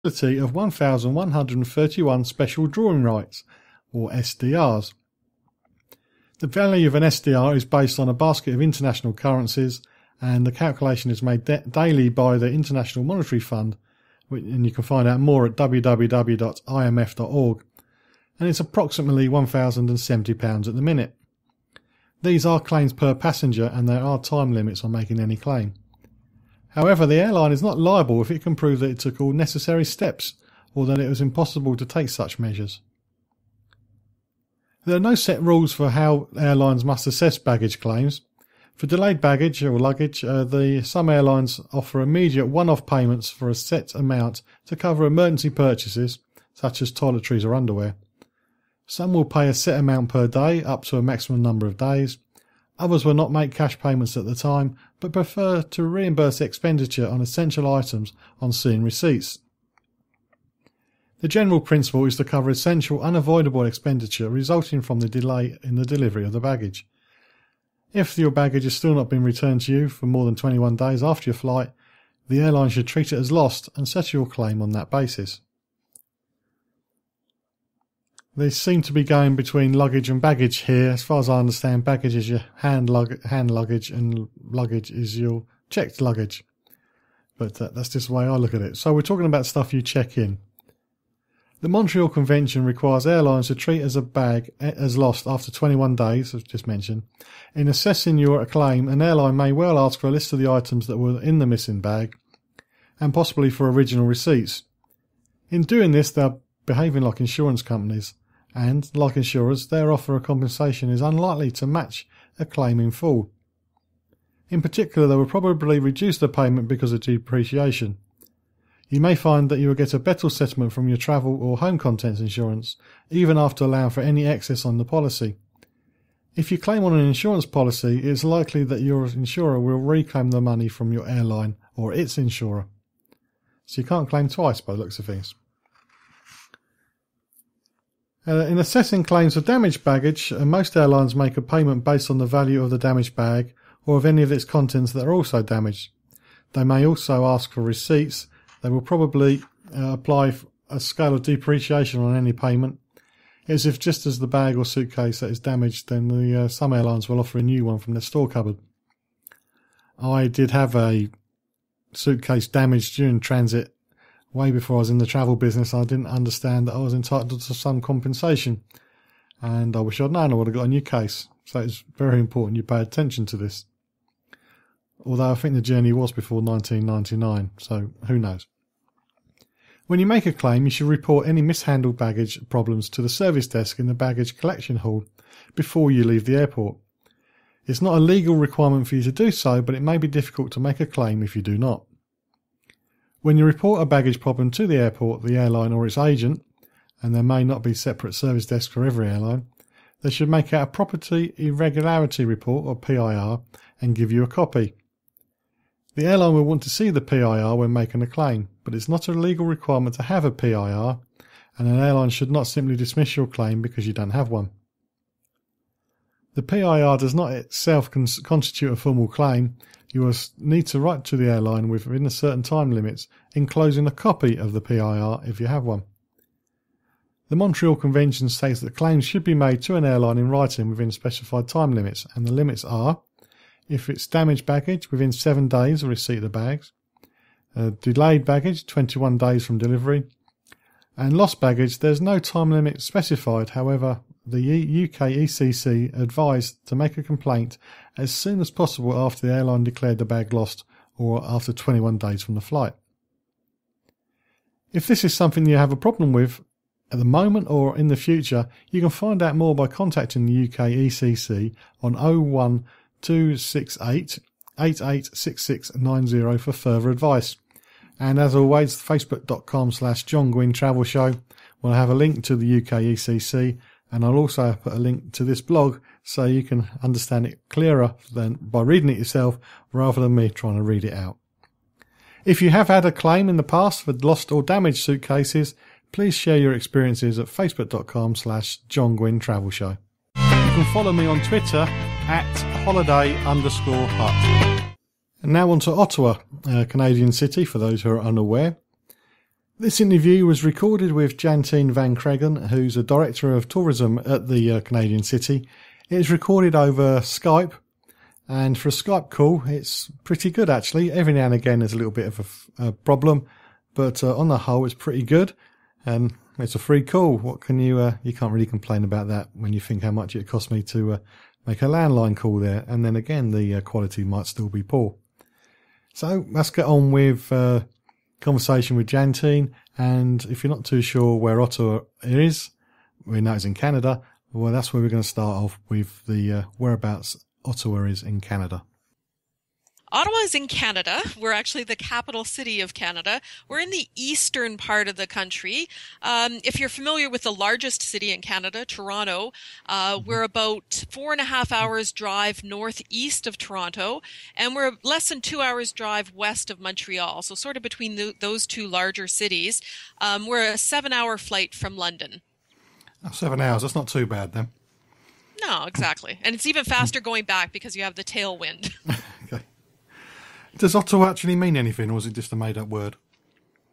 of 1,131 special drawing rights, or SDRs. The value of an SDR is based on a basket of international currencies, and the calculation is made daily by the International Monetary Fund, and you can find out more at www.imf.org, and it's approximately £1,070 at the minute. These are claims per passenger, and there are time limits on making any claim. However, the airline is not liable if it can prove that it took all necessary steps, or that it was impossible to take such measures. There are no set rules for how airlines must assess baggage claims. For delayed baggage or luggage, some airlines offer immediate one-off payments for a set amount to cover emergency purchases, such as toiletries or underwear. Some will pay a set amount per day, up to a maximum number of days. Others will not make cash payments at the time, but prefer to reimburse expenditure on essential items on seeing receipts. The general principle is to cover essential, unavoidable expenditure resulting from the delay in the delivery of the baggage. If your baggage has still not been returned to you for more than 21 days after your flight, the airline should treat it as lost and settle your claim on that basis. They seem to be going between luggage and baggage here. As far as I understand, baggage is your hand luggage and luggage is your checked luggage. But that's just the way I look at it. So we're talking about stuff you check in. The Montreal Convention requires airlines to treat as a bag as lost after 21 days, as just mentioned. In assessing your claim, an airline may well ask for a list of the items that were in the missing bag, and possibly for original receipts. In doing this, they're behaving like insurance companies, and, like insurers, their offer of compensation is unlikely to match a claim in full. In particular, they will probably reduce the payment because of depreciation. You may find that you will get a better settlement from your travel or home contents insurance, even after allowing for any excess on the policy. If you claim on an insurance policy, it is likely that your insurer will reclaim the money from your airline or its insurer. So you can't claim twice by the looks of things. In assessing claims for damaged baggage, most airlines make a payment based on the value of the damaged bag or of any of its contents that are also damaged. They may also ask for receipts. They will probably apply a scale of depreciation on any payment. It's if just as the bag or suitcase that is damaged, then some airlines will offer a new one from their store cupboard. I did have a suitcase damaged during transit way before I was in the travel business. I didn't understand that I was entitled to some compensation, and I wish I'd known. I would have got a new case. So it's very important you pay attention to this. Although I think the journey was before 1999, so who knows. When you make a claim, you should report any mishandled baggage problems to the service desk in the baggage collection hall before you leave the airport. It's not a legal requirement for you to do so, but it may be difficult to make a claim if you do not. When you report a baggage problem to the airport, the airline or its agent, and there may not be separate service desks for every airline, they should make out a Property Irregularity Report, or PIR, and give you a copy. The airline will want to see the PIR when making a claim, but it's not a legal requirement to have a PIR, and an airline should not simply dismiss your claim because you don't have one. The PIR does not itself constitute a formal claim. You will need to write to the airline within a certain time limits, enclosing a copy of the PIR if you have one. The Montreal Convention states that claims should be made to an airline in writing within specified time limits, and the limits are: if it's damaged baggage, within 7 days of receipt of the bags; delayed baggage, 21 days from delivery; and lost baggage, there's no time limit specified. However, the UK ECC advised to make a complaint as soon as possible after the airline declared the bag lost, or after 21 days from the flight. If this is something you have a problem with at the moment or in the future, you can find out more by contacting the UK ECC on 01268 886690 for further advice. And as always, facebook.com/John Guinn Travel Show will have a link to the UK ECC, and I'll also put a link to this blog so you can understand it clearer than by reading it yourself rather than me trying to read it out. If you have had a claim in the past for lost or damaged suitcases, please share your experiences at facebook.com/John Guinn Travel Show. You can follow me on Twitter at holiday_hut. And now on to Ottawa, a Canadian city for those who are unaware. This interview was recorded with Jantine Van Kregten, who's a director of tourism at the Canadian city. It's recorded over Skype, and for a Skype call, it's pretty good actually. Every now and again there's a little bit of a problem, but on the whole it's pretty good, and it's a free call. What can you can't really complain about that when you think how much it cost me to make a landline call there, and then again the quality might still be poor. So let's get on with conversation with Jantine, and if you're not too sure where Ottawa is, we know it's in Canada, well that's where we're going to start off with the whereabouts Ottawa is in Canada. Ottawa is in Canada. We're actually the capital city of Canada. We're in the eastern part of the country. If you're familiar with the largest city in Canada, Toronto, we're about 4.5 hours drive northeast of Toronto, and we're less than 2 hours drive west of Montreal. So sort of between those two larger cities. We're a 7-hour flight from London. Oh, 7 hours. That's not too bad then. No, exactly. And it's even faster going back because you have the tailwind. Okay. Does Ottawa actually mean anything, or is it just a made-up word?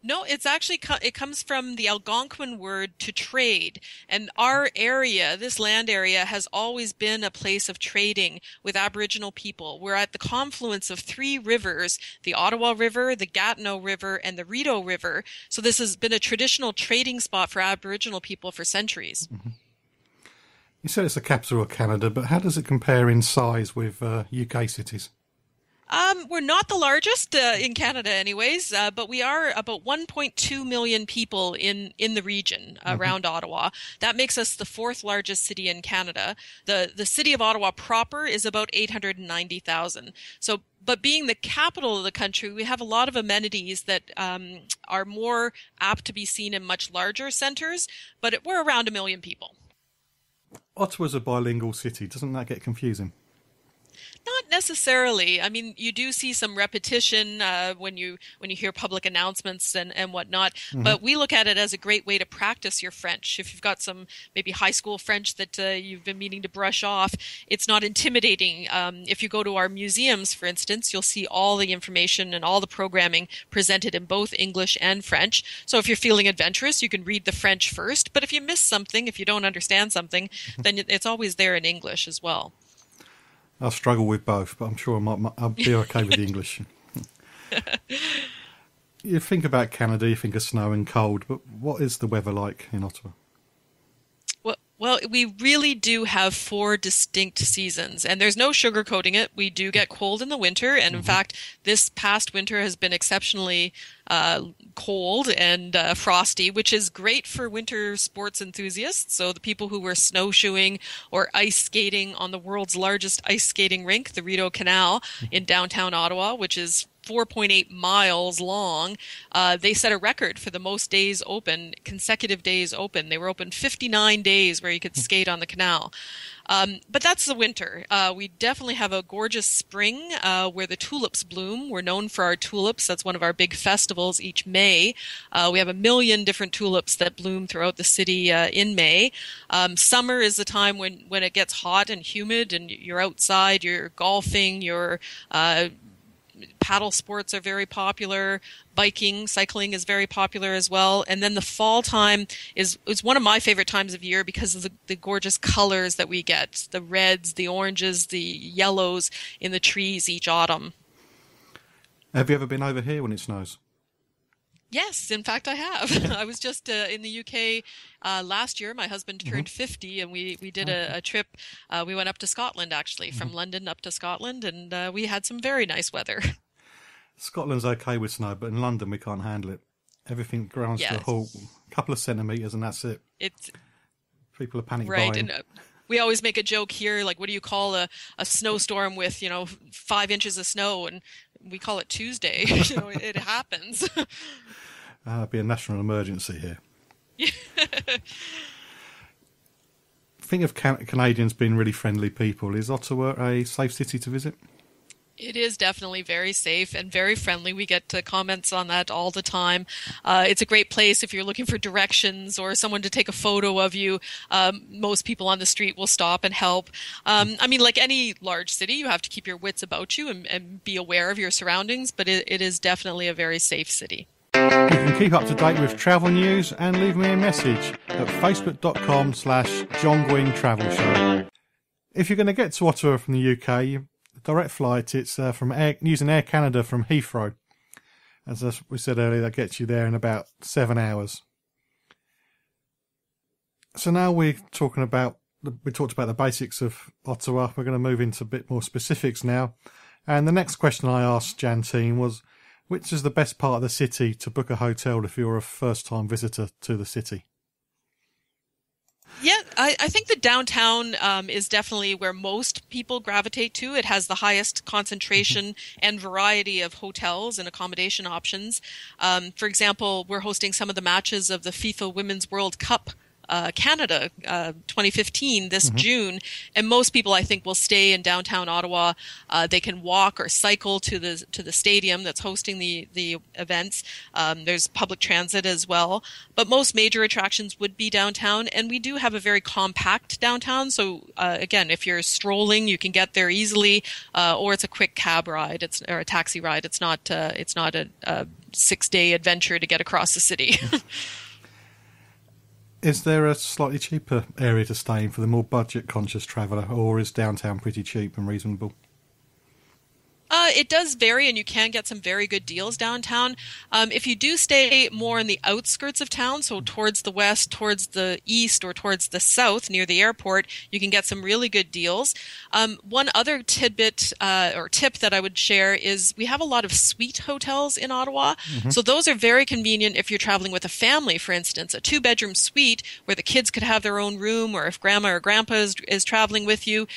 No, it's actually it comes from the Algonquin word to trade. And our area, this land area, has always been a place of trading with Aboriginal people. We're at the confluence of 3 rivers, the Ottawa River, the Gatineau River, and the Rideau River. So this has been a traditional trading spot for Aboriginal people for centuries. Mm-hmm. You said it's the capital of Canada, but how does it compare in size with UK cities? We're not the largest in Canada anyways, but we are about 1.2 million people in the region around Ottawa. That makes us the 4th largest city in Canada. The city of Ottawa proper is about 890,000. So, but being the capital of the country, we have a lot of amenities that are more apt to be seen in much larger centres, but we're around 1 million people. Ottawa's a bilingual city. Doesn't that get confusing? Not necessarily. I mean, you do see some repetition when you hear public announcements and whatnot. Mm-hmm. But we look at it as a great way to practice your French. If you've got some maybe high school French that you've been meaning to brush off, it's not intimidating. If you go to our museums, for instance, you'll see all the information and all the programming presented in both English and French. So if you're feeling adventurous, you can read the French first. But if you miss something, if you don't understand something, then it's always there in English as well. I struggle with both, but I'm sure I'll be okay with the English. You think about Canada, you think of snow and cold, but what is the weather like in Ottawa? Well, we really do have 4 distinct seasons, and there's no sugarcoating it. We do get cold in the winter, and in fact, this past winter has been exceptionally cold and frosty, which is great for winter sports enthusiasts. So the people who were snowshoeing or ice skating on the world's largest ice skating rink, the Rideau Canal in downtown Ottawa, which is 4.8 miles long. They set a record for the most days open, consecutive days open. They were open 59 days where you could skate on the canal. But that's the winter. We definitely have a gorgeous spring where the tulips bloom. We're known for our tulips. That's one of our big festivals each May. We have 1 million different tulips that bloom throughout the city in May. Summer is the time when it gets hot and humid and you're outside, you're golfing, you're paddle sports are very popular. Biking, cycling is very popular as well. And then the fall time is one of my favorite times of year because of the gorgeous colors that we get. The reds, the oranges, the yellows in the trees each autumn. Have you ever been over here when it snows? Yes, in fact, I have. I was just in the UK last year. My husband turned 50, and we did a trip. We went up to Scotland, actually, from London up to Scotland, and we had some very nice weather. Scotland's okay with snow, but in London we can't handle it. Everything grounds to a halt, a couple of centimetres, and that's it. People are panic buying. And we always make a joke here, like, what do you call a snowstorm with 5 inches of snow? And we call it Tuesday. It happens. It'd be a national emergency here. Think of Canadians being really friendly people. Is Ottawa a safe city to visit? It is definitely very safe and very friendly. We get comments on that all the time. It's a great place if you're looking for directions or someone to take a photo of you. Most people on the street will stop and help. I mean, like any large city, you have to keep your wits about you and be aware of your surroundings, but it is definitely a very safe city. You can keep up to date with travel news and leave me a message at facebook.com/John Guinn Travel Show. If you're going to get to Ottawa from the UK, direct flight, it's using Air Canada from Heathrow. As we said earlier, that gets you there in about 7 hours. So now we talked about the basics of Ottawa. We're going to move into a bit more specifics now. And the next question I asked Jantine was, which is the best part of the city to book a hotel if you're a first-time visitor to the city? Yeah, I think the downtown is definitely where most people gravitate to. It has the highest concentration and variety of hotels and accommodation options. For example, we're hosting some of the matches of the FIFA Women's World Cup Canada 2015 this June, and most people I think will stay in downtown Ottawa. They can walk or cycle to the stadium that's hosting the events. There's public transit as well, but most major attractions would be downtown, and we do have a very compact downtown. So again, if you're strolling, you can get there easily, or it's a quick cab ride, or a taxi ride. It's not a 6-day adventure to get across the city. Is there a slightly cheaper area to stay in for the more budget-conscious traveller, or is downtown pretty cheap and reasonable? It does vary, and you can get some very good deals downtown. If you do stay more in the outskirts of town, so towards the west, towards the east, or towards the south, near the airport, you can get some really good deals. One other tidbit or tip that I would share is we have a lot of suite hotels in Ottawa. So those are very convenient if you're traveling with a family, for instance. A 2-bedroom suite where the kids could have their own room, or if grandma or grandpa is traveling with you,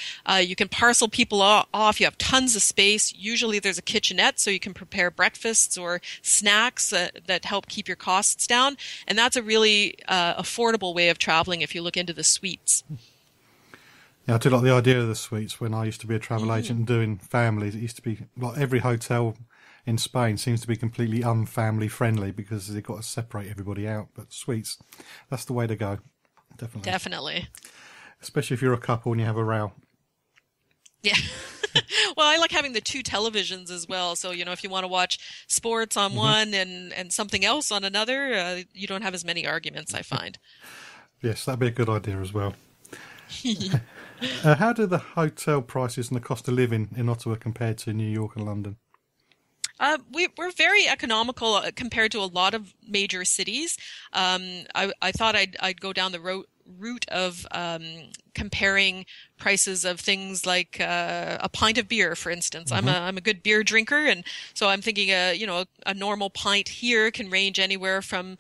you can parcel people off. You have tons of space. Usually there's a kitchenette, so you can prepare breakfasts or snacks that help keep your costs down. And that's a really affordable way of traveling if you look into the suites. Yeah, I do like the idea of the suites. When I used to be a travel agent and doing families, it used to be like every hotel in Spain seems to be completely unfamily friendly because they've got to separate everybody out. But suites, that's the way to go. Definitely. Especially if you're a couple and you have a row. Yeah. Well, I like having the 2 televisions as well. So, if you want to watch sports on one and something else on another, you don't have as many arguments, I find. Yes, that'd be a good idea as well. How do the hotel prices and the cost of living in Ottawa compare to New York and London? We're very economical compared to a lot of major cities. I thought I'd go down the route of comparing prices of things like a pint of beer, for instance. I'm a good beer drinker, and so I'm thinking a normal pint here can range anywhere from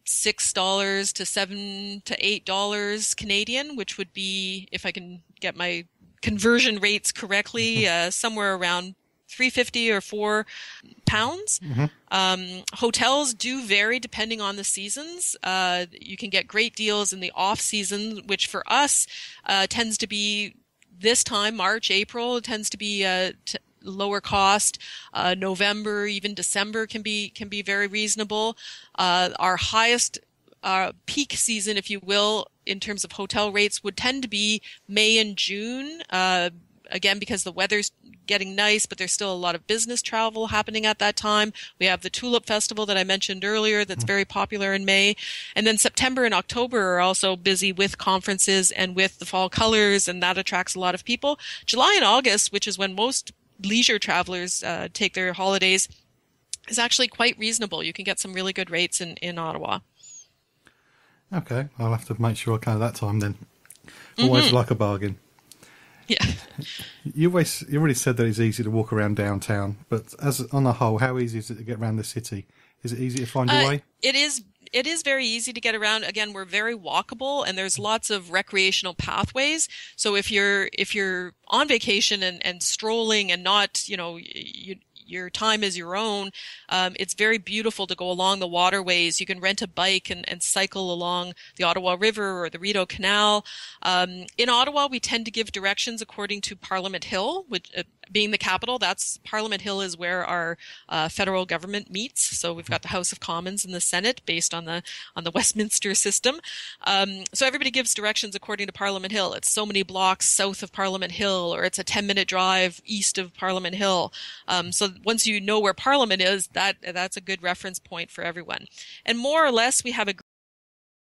$6 to $7 to $8 Canadian, which would be, if I can get my conversion rates correctly, somewhere around $3.50 or £4. Hotels do vary depending on the seasons. You can get great deals in the off season, which for us tends to be this time, March, April, tends to be lower cost. November, even December can be very reasonable. Our highest peak season, if you will, in terms of hotel rates would tend to be May and June. Again, because the weather's getting nice, but there's still a lot of business travel happening at that time. We have the Tulip Festival that I mentioned earlier that's very popular in May. And then September and October are also busy with conferences and with the fall colors, and that attracts a lot of people. July and August, which is when most leisure travelers take their holidays, is actually quite reasonable. You can get some really good rates in Ottawa. Okay, I'll have to make sure I can at that time then. Always like a bargain. Yeah. You already said that it's easy to walk around downtown, but on the whole, how easy is it to get around the city? Is it easy to find your way? It is very easy to get around. Again, we're very walkable, and there's lots of recreational pathways. So if you're on vacation and strolling and not, your time is your own, it's very beautiful to go along the waterways. You can rent a bike and cycle along the Ottawa River or the Rideau Canal. In Ottawa, we tend to give directions according to Parliament Hill, which being the capital, that's Parliament Hill is where our federal government meets. So we've got the House of Commons and the Senate based on the Westminster system. So everybody gives directions according to Parliament Hill. It's so many blocks south of Parliament Hill, or it's a 10-minute drive east of Parliament Hill. So once you know where Parliament is, that's a good reference point for everyone. And more or less, we have a